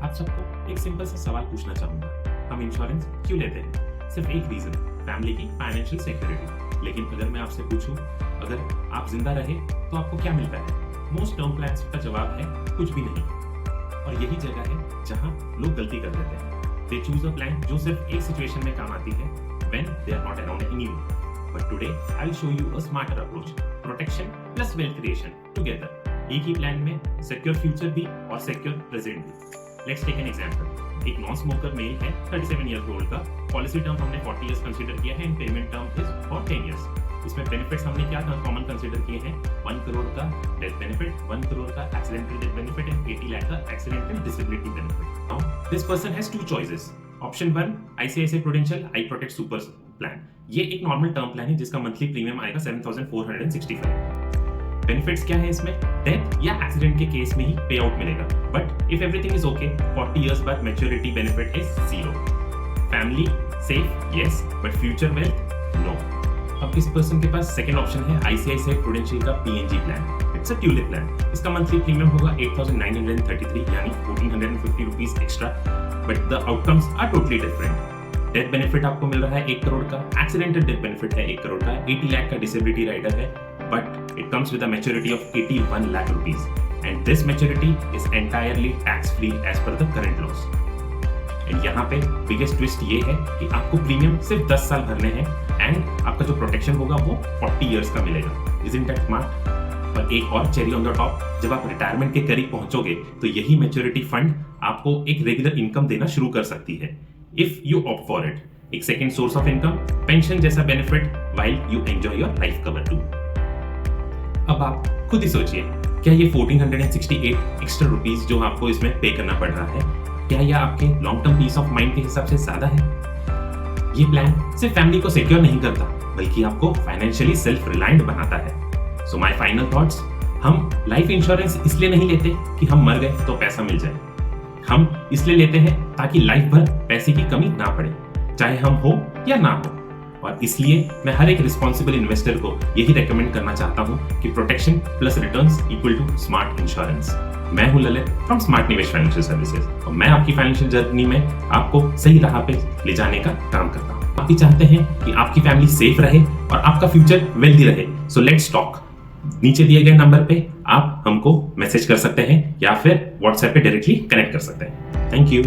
आप सबको एक सिंपल सा सवाल पूछना चाहूंगा, हम इंश्योरेंस क्यों लेते हैं? सिर्फ एक रीजन, फैमिली की फाइनेंशियल सिक्योरिटी। लेकिन अगर मैं आपसे पूछूं, अगर आप जिंदा रहे तो आपको क्या मिलता है? मोस्ट टर्म प्लान्स का जवाब है कुछ भी नहीं। और यही जगह है जहां लोग गलती कर देते हैं। दे चूज अ प्लान जो सिर्फ एक सिचुएशन में काम आती है, when they are not around anymore. But today I will show you a smarter approach, protection plus wealth creation together. एक ही प्लान में सिक्योर फ्यूचर भी और सिक्योर प्रेजेंट भी। Let's take an example. एक नॉन स्मोकर मेल है 37 year old का। Policy term हमने 40 इयर्स कंसीडर किया है and payment term is for 10 years. इसमें बेनिफिट्स हमने क्या कॉमन कंसीडर किए हैं? 1 करोड़ का डेथ बेनिफिट, 1 करोड़ का accidental death benefit and 80 lakh का accidental disability benefit. Now this person has two choices. Option 1, ICICI Prudential I Protect Super plan. ये एक नॉर्मल टर्म प्लान है जिसका मंथली प्रीमियम आएगा 7465। बेनिफिट्स क्या है इसमें? डेथ या एक्सीडेंट के केस में ही पे आउट मिलेगा, but if everything is okay 40 years बाद maturity benefit is 0। Family safe yes, but future wealth no. अब इस पर्सन के पास सेकंड ऑप्शन है ICICI प्रूडेंशियल का PNG plan. It's a tulip plan. इसका मंथली प्रीमियम होगा 8933 यानी 1450 rupees extra, but the outcomes are totally different. Death benefit आपको मिल रहा है 1 करोड़ का, एक्सीडेंटल डेथ बेनिफिट है 1 करोड़ का, 80 लाख का डिसेबिलिटी राइडर है, but it comes with a maturity of 81 lakh rupees and this maturity is entirely tax free as per the current laws। and यहाँ पे biggest twist ये है कि आपको प्रीमियम सिर्फ 10 साल भरने हैं and आपका जो प्रोटेक्शन होगा वो 40 years का मिलेगा। Isn't that smart? और एक और चेरी ऑन द टॉप, जब आप रिटायरमेंट के करीब पहुंचोगे तो यही मैच्योरिटी फंड आपको एक रेगुलर इनकम देना शुरू कर सकती है if you opt for it. एक second source of income, pension जैसा benefit while you enjoy your life cover too. अब आप खुद ही सोचिए, क्या ये 1468 एक्स्ट्रा रुपीस जो आपको इसमें पे करना पड़ रहा है, क्या यह आपके long term peace of mind के हिसाब से ज्यादा है? ये प्लान सिर्फ फैमिली को सिक्योर नहीं करता, बल्कि आपको फाइनेंशियली सेल्फ रिलायंट बनाता है। सो माय फाइनल थॉट्स, हम लाइफ इंश्योरेंस इसलिए नहीं लेते कि हम मर गए तो पैसा मिल जाए। हम इसलिए लेते हैं ताकि लाइफ भर पैसे की कमी ना पड़े, चाहे हम हो या ना हो। और इसलिए मैं हर एक रिस्पॉन्सिबल इन्वेस्टर को यही रेकमेंड करना चाहता हूं कि protection plus returns equal to smart insurance. मैं हूं Lalit from smart Nivesh financial services और मैं आपकी फाइनेंशियल जर्नी में आपको सही राह पे ले जाने का काम करता हूं। आप भी चाहते हैं कि आपकी फैमिली सेफ रहे और आपका फ्यूचर वेल्दी रहे, सो लेट्स टॉक। नीचे दिए गए नंबर पे आप हमको मैसेज कर सकते हैं या फिर व्हाट्सएप पे डायरेक्टली कनेक्ट कर सकते हैं। Thank you.